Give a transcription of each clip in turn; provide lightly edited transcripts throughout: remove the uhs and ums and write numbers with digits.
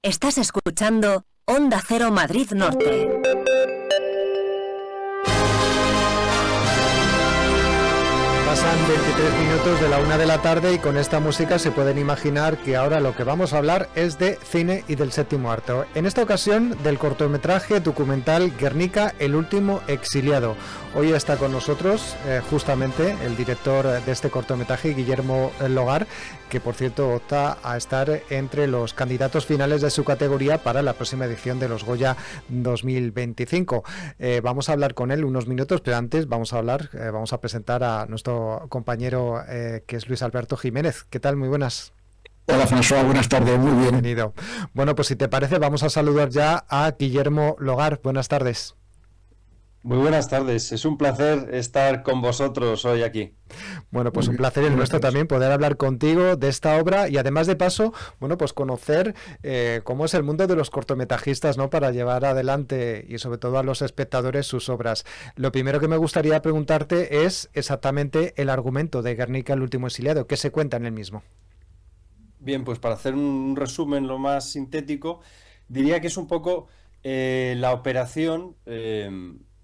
Estás escuchando Onda Cero Madrid Norte. Pasan 23 minutos de la 1 de la tarde y con esta música se pueden imaginar que ahora lo que vamos a hablar es de cine y del séptimo arte. En esta ocasión del cortometraje documental Guernica, el último exiliado. Hoy está con nosotros justamente el director de este cortometraje, Guillermo Logar, que por cierto opta a estar entre los candidatos finales de su categoría para la próxima edición de los Goya 2025. Vamos a hablar con él unos minutos, pero antes vamos a presentar a nuestro compañero que es Luis Alberto Jiménez. ¿Qué tal? Muy buenas. Hola François, buenas tardes, muy bien. Bienvenido. Bueno, pues si te parece vamos a saludar ya a Guillermo Logar. Buenas tardes. Muy buenas tardes, es un placer estar con vosotros hoy aquí. Bueno, pues un placer el nuestro también poder hablar contigo de esta obra y además de paso, bueno, pues conocer cómo es el mundo de los cortometrajistas, ¿no? Para llevar adelante y sobre todo a los espectadores sus obras. Lo primero que me gustaría preguntarte es exactamente el argumento de Guernica, el último exiliado. ¿Qué se cuenta en el mismo? Bien, pues para hacer un resumen lo más sintético, diría que es un poco la operación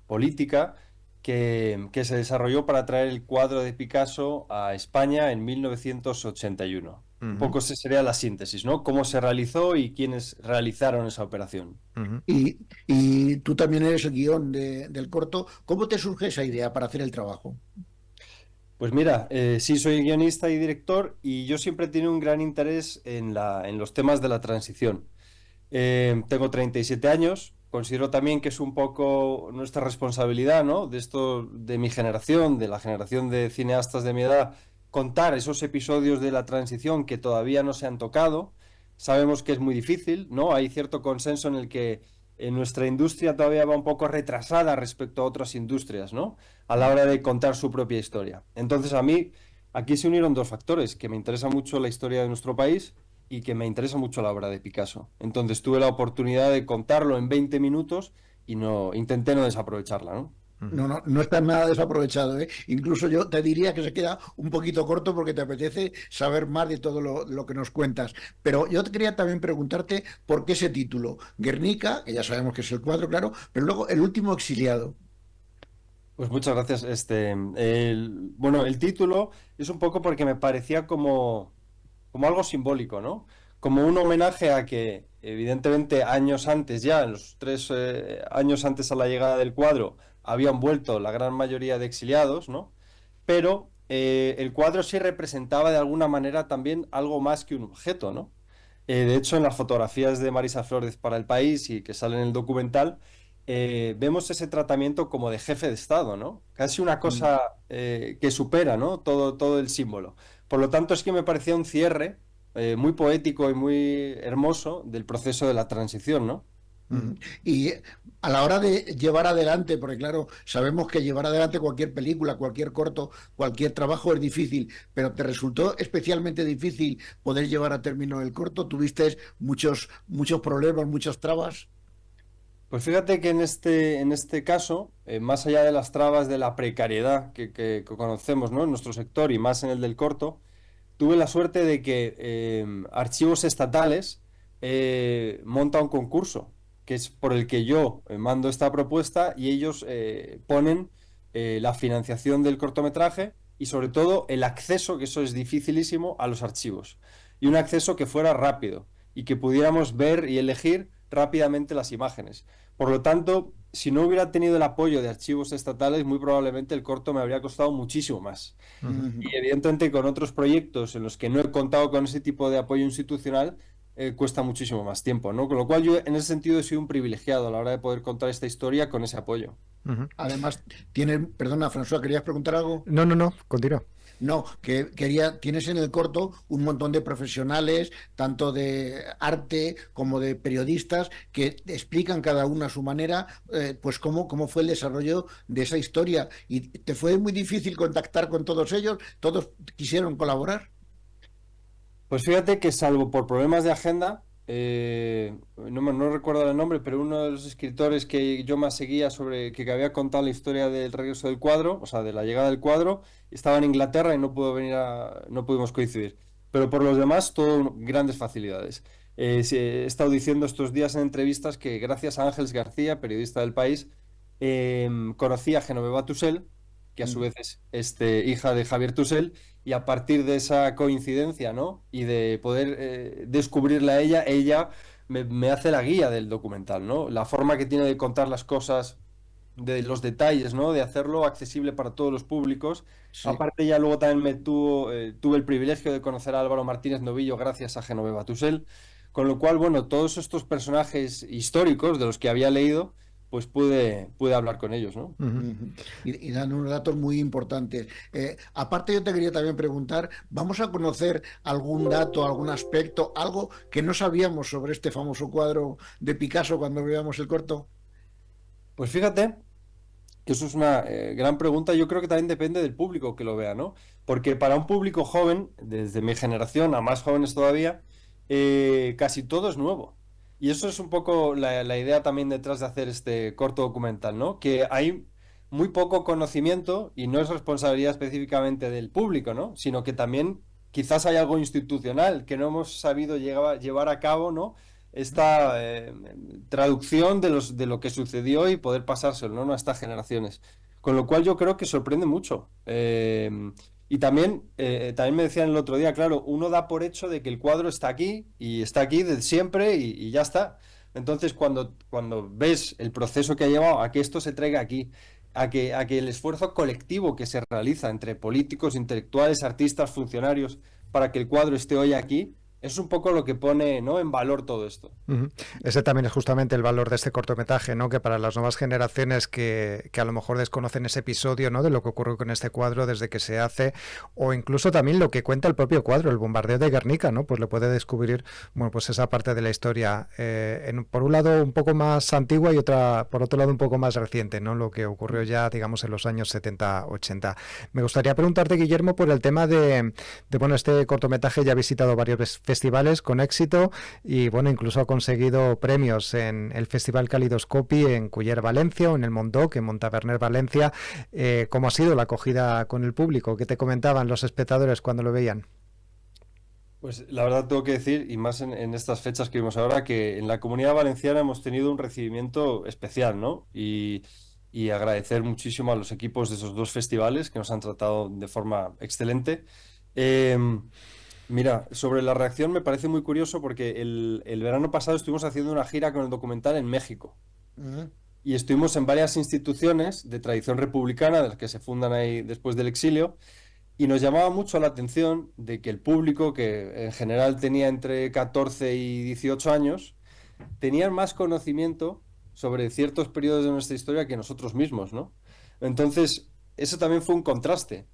política que se desarrolló para traer el cuadro de Picasso a España en 1981. Un poco esa sería la síntesis, ¿no? Cómo se realizó y quiénes realizaron esa operación. Y tú también eres el guión del corto. ¿Cómo te surge esa idea para hacer el trabajo? Pues mira, sí soy guionista y director y yo siempre he tenido un gran interés en los temas de la transición. Tengo 37 años, considero también que es un poco nuestra responsabilidad, ¿no? De mi generación, de la generación de cineastas de mi edad, contar esos episodios de la transición que todavía no se han tocado. Sabemos que es muy difícil, ¿no? Hay cierto consenso en el que nuestra industria todavía va un poco retrasada respecto a otras industrias, ¿no? A la hora de contar su propia historia. Entonces a mí aquí se unieron dos factores, que me interesa mucho la historia de nuestro país y que me interesa mucho la obra de Picasso. Entonces tuve la oportunidad de contarlo en 20 minutos y intenté no desaprovecharla, ¿no? No está nada desaprovechado, ¿eh? Incluso yo te diría que se queda un poquito corto porque te apetece saber más de todo lo que nos cuentas. Pero yo te quería también preguntarte por qué ese título. Guernica, que ya sabemos que es el cuadro, claro, pero luego el último exiliado. Pues muchas gracias. Bueno, el título es un poco porque me parecía como algo simbólico, ¿no? Como un homenaje a que, evidentemente, años antes ya, en los 3 años antes a la llegada del cuadro, habían vuelto la gran mayoría de exiliados, ¿no? Pero el cuadro sí representaba de alguna manera también algo más que un objeto, ¿no? De hecho, en las fotografías de Marisa Flórez para El País y que sale en el documental, vemos ese tratamiento como de jefe de Estado, ¿no? Casi una cosa que supera, ¿no? Todo el símbolo. Por lo tanto, es que me parecía un cierre muy poético y muy hermoso del proceso de la transición, ¿no? Y a la hora de llevar adelante, porque claro, sabemos que llevar adelante cualquier película, cualquier corto, cualquier trabajo es difícil, pero ¿te resultó especialmente difícil poder llevar a término el corto? ¿Tuviste muchos problemas, muchas trabas? Pues fíjate que en este caso, más allá de las trabas de la precariedad que conocemos, ¿no? En nuestro sector y más en el del corto, tuve la suerte de que Archivos Estatales monta un concurso, que es por el que yo mando esta propuesta y ellos ponen la financiación del cortometraje y sobre todo el acceso, que eso es dificilísimo, a los archivos. Y un acceso que fuera rápido y que pudiéramos ver y elegir rápidamente las imágenes. Por lo tanto, si no hubiera tenido el apoyo de Archivos Estatales, muy probablemente el corto me habría costado muchísimo más. Y evidentemente con otros proyectos en los que no he contado con ese tipo de apoyo institucional, cuesta muchísimo más tiempo, ¿no? Con lo cual yo en ese sentido he sido un privilegiado a la hora de poder contar esta historia con ese apoyo. Además, perdona, François, ¿querías preguntar algo? No, continúa. No, tienes en el corto un montón de profesionales, tanto de arte como de periodistas, que explican cada uno a su manera, pues cómo fue el desarrollo de esa historia. ¿Y te fue muy difícil contactar con todos ellos? ¿Todos quisieron colaborar? Pues fíjate que salvo por problemas de agenda, no recuerdo el nombre, pero uno de los escritores que yo más seguía que había contado la historia del regreso del cuadro, o sea, de la llegada del cuadro, estaba en Inglaterra y no pudo venir no pudimos coincidir. Pero por los demás, todo grandes facilidades. He estado diciendo estos días en entrevistas que gracias a Ángeles García, periodista del País, conocí a Genoveva Tusell, que a su vez es hija de Javier Tusell, y a partir de esa coincidencia, ¿no? Y de poder descubrirla a ella me hace la guía del documental, ¿no? La forma que tiene de contar las cosas, de los detalles, ¿no? De hacerlo accesible para todos los públicos. Sí. Aparte, ya luego también tuve el privilegio de conocer a Álvaro Martínez Novillo gracias a Genoveva Tusell, con lo cual, bueno, todos estos personajes históricos de los que había leído, pues pude hablar con ellos, ¿no? Ujú. Ujú. Y dan unos datos muy importantes. Aparte, yo te quería también preguntar, ¿vamos a conocer algún dato, algún aspecto, algo que no sabíamos sobre este famoso cuadro de Picasso cuando veamos el corto? Pues fíjate que eso es una gran pregunta. Yo creo que también depende del público que lo vea, ¿no? Porque para un público joven, desde mi generación a más jóvenes todavía, casi todo es nuevo. Y eso es un poco la idea también detrás de hacer este corto documental, ¿no? Que hay muy poco conocimiento y no es responsabilidad específicamente del público, ¿no? Sino que también quizás hay algo institucional que no hemos sabido llevar a cabo, ¿no? Esta traducción de lo que sucedió y poder pasárselo, ¿no? A estas generaciones. Con lo cual yo creo que sorprende mucho. Y también me decían el otro día, claro, uno da por hecho de que el cuadro está aquí y está aquí desde siempre y ya está. Entonces, cuando ves el proceso que ha llevado a que esto se traiga aquí, a que el esfuerzo colectivo que se realiza entre políticos, intelectuales, artistas, funcionarios, para que el cuadro esté hoy aquí, es un poco lo que pone, ¿no?, en valor todo esto. Ujú. Ese también es justamente el valor de este cortometraje, ¿no? Que para las nuevas generaciones que a lo mejor desconocen ese episodio, ¿no? De lo que ocurrió con este cuadro desde que se hace, o incluso también lo que cuenta el propio cuadro, el bombardeo de Guernica, ¿no? Pues le puede descubrir, bueno, pues esa parte de la historia, por un lado un poco más antigua y por otro lado un poco más reciente, ¿no? Lo que ocurrió ya, digamos, en los años 70, 80. Me gustaría preguntarte, Guillermo, por el tema bueno, este cortometraje ya ha visitado varios festivales con éxito y bueno, incluso ha conseguido premios en el Festival Calidoscopi en Culler, Valencia, o en el Mondoc, en Montaverner, Valencia. ¿Cómo ha sido la acogida con el público? ¿Qué te comentaban los espectadores cuando lo veían? Pues la verdad tengo que decir, y más en estas fechas que vimos ahora, que en la Comunidad Valenciana hemos tenido un recibimiento especial, ¿no? Y agradecer muchísimo a los equipos de esos dos festivales que nos han tratado de forma excelente. Em, Mira, sobre la reacción me parece muy curioso porque el verano pasado estuvimos haciendo una gira con el documental en México Ujú. y estuvimos en varias instituciones de tradición republicana, de las que se fundan ahí después del exilio, y nos llamaba mucho la atención de que el público, que en general tenía entre 14 y 18 años, tenían más conocimiento sobre ciertos periodos de nuestra historia que nosotros mismos, ¿no? Entonces, eso también fue un contraste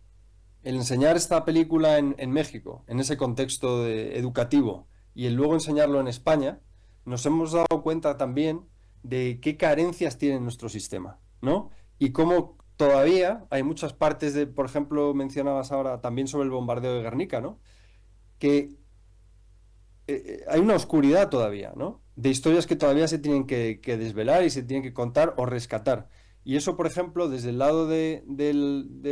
el enseñar esta película en México, en ese contexto educativo, y el luego enseñarlo en España, nos hemos dado cuenta también de qué carencias tiene nuestro sistema, ¿no? Y cómo todavía hay muchas partes por ejemplo, mencionabas ahora también sobre el bombardeo de Guernica, ¿no? Que hay una oscuridad todavía, ¿no? De historias que todavía se tienen que desvelar y se tienen que contar o rescatar. Y eso, por ejemplo, desde el lado de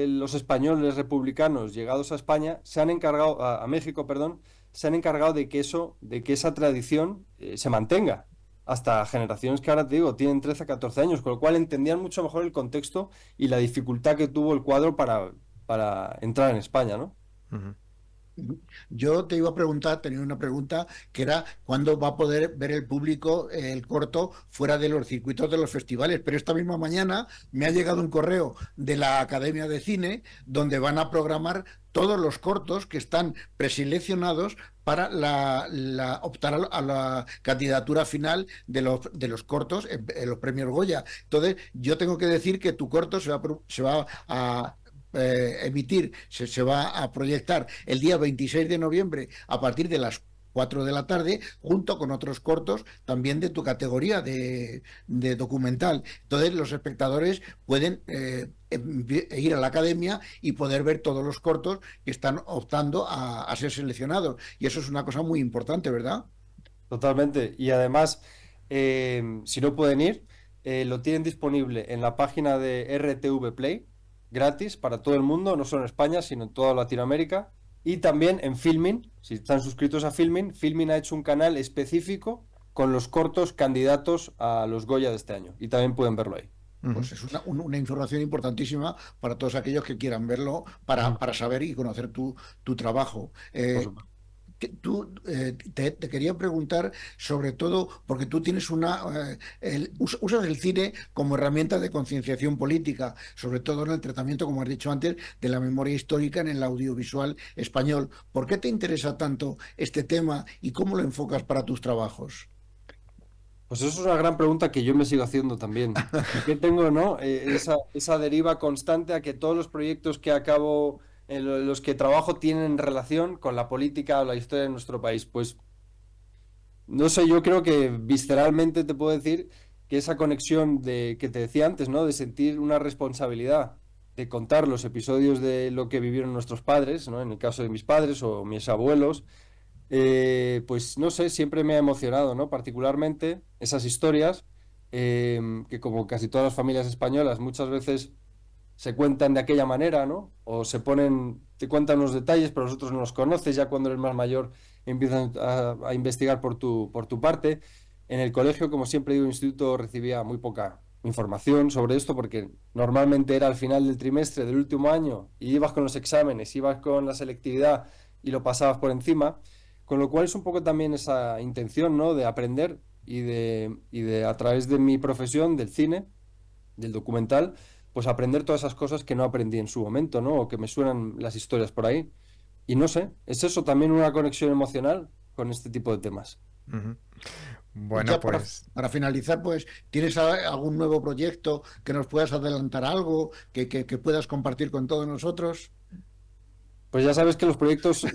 los españoles republicanos llegados a España, se han encargado, a México, perdón, se han encargado de que esa tradición se mantenga hasta generaciones que ahora te digo, tienen 13, 14 años, con lo cual entendían mucho mejor el contexto y la dificultad que tuvo el cuadro para entrar en España, ¿no? Ujú. Yo te iba a preguntar, tenía una pregunta que era cuándo va a poder ver el público el corto fuera de los circuitos de los festivales, pero esta misma mañana me ha llegado un correo de la Academia de Cine donde van a programar todos los cortos que están preseleccionados para optar a la candidatura final de los cortos en los premios Goya. Entonces, yo tengo que decir que tu corto se va a emitir, se va a proyectar el día 26 de noviembre a partir de las 4 de la tarde, junto con otros cortos también de tu categoría de documental. Entonces los espectadores pueden ir a la academia y poder ver todos los cortos que están optando a ser seleccionados. Y eso es una cosa muy importante, ¿verdad? Totalmente. Y además, si no pueden ir, lo tienen disponible en la página de RTV Play, gratis para todo el mundo, no solo en España, sino en toda Latinoamérica. Y también en Filmin, si están suscritos a Filmin, Filmin ha hecho un canal específico con los cortos candidatos a los Goya de este año. Y también pueden verlo ahí. Pues es una información importantísima para todos aquellos que quieran verlo, para saber y conocer tu trabajo. Por supuesto. Te quería preguntar sobre todo, porque tú tienes usas el cine como herramienta de concienciación política, sobre todo en el tratamiento, como has dicho antes, de la memoria histórica en el audiovisual español. ¿Por qué te interesa tanto este tema y cómo lo enfocas para tus trabajos? Pues eso es una gran pregunta que yo me sigo haciendo también. ¿Por qué tengo, no? Esa deriva constante a que todos los proyectos que acabo, en los que trabajo, tienen relación con la política o la historia de nuestro país. Pues no sé, yo creo que visceralmente te puedo decir que esa conexión que te decía antes, ¿no? De sentir una responsabilidad, de contar los episodios de lo que vivieron nuestros padres, ¿no? En el caso de mis padres o mis abuelos, pues no sé, siempre me ha emocionado, ¿no? Particularmente esas historias, que como casi todas las familias españolas muchas veces se cuentan de aquella manera, ¿no? O te cuentan unos detalles, pero los otros no los conoces, ya cuando eres más mayor empiezan a investigar por tu parte. En el colegio, como siempre digo, instituto, recibía muy poca información sobre esto porque normalmente era al final del trimestre del último año y ibas con los exámenes, ibas con la selectividad y lo pasabas por encima, con lo cual es un poco también esa intención, ¿no? De aprender y de a través de mi profesión del cine, del documental, pues aprender todas esas cosas que no aprendí en su momento, ¿no? O que me suenan las historias por ahí. Y no sé, es eso también una conexión emocional con este tipo de temas. Ujú. Y Bueno, ya pues para finalizar, pues, ¿tienes algún nuevo proyecto que nos puedas adelantar algo que puedas compartir con todos nosotros? Pues ya sabes que los proyectos,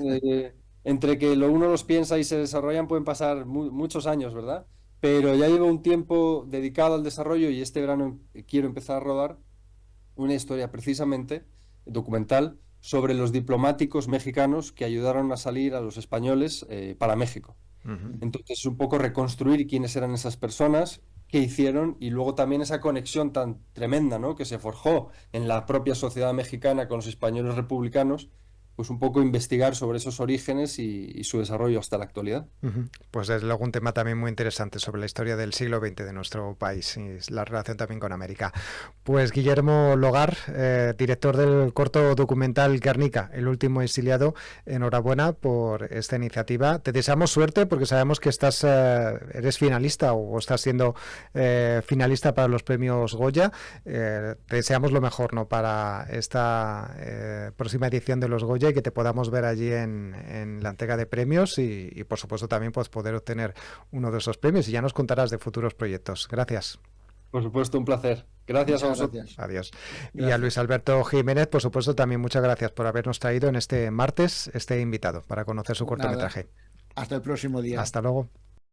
entre que uno los piensa y se desarrollan, pueden pasar muchos años, ¿verdad? Pero ya llevo un tiempo dedicado al desarrollo y este verano quiero empezar a rodar una historia precisamente documental sobre los diplomáticos mexicanos que ayudaron a salir a los españoles para México. ujú. Entonces, un poco reconstruir quiénes eran esas personas, qué hicieron y luego también esa conexión tan tremenda, ¿no? Que se forjó en la propia sociedad mexicana con los españoles republicanos, pues un poco investigar sobre esos orígenes y su desarrollo hasta la actualidad. Ujú. Pues desde luego un tema también muy interesante sobre la historia del siglo XX de nuestro país y la relación también con América. Pues Guillermo Logar, director del corto documental Guernica, el último exiliado, enhorabuena por esta iniciativa. Te deseamos suerte porque sabemos que eres finalista o estás siendo finalista para los premios Goya. Te deseamos lo mejor, ¿no? Para esta próxima edición de los Goya y que te podamos ver allí en la entrega de premios y por supuesto también pues, poder obtener uno de esos premios y ya nos contarás de futuros proyectos. Gracias. Por supuesto, un placer. Gracias a Muchas vosotros. gracias. Adiós. Y a Gracias. Luis Alberto Jiménez, por supuesto, también muchas gracias por habernos traído en este martes este invitado para conocer su Nada, cortometraje. hasta el próximo día. Hasta luego.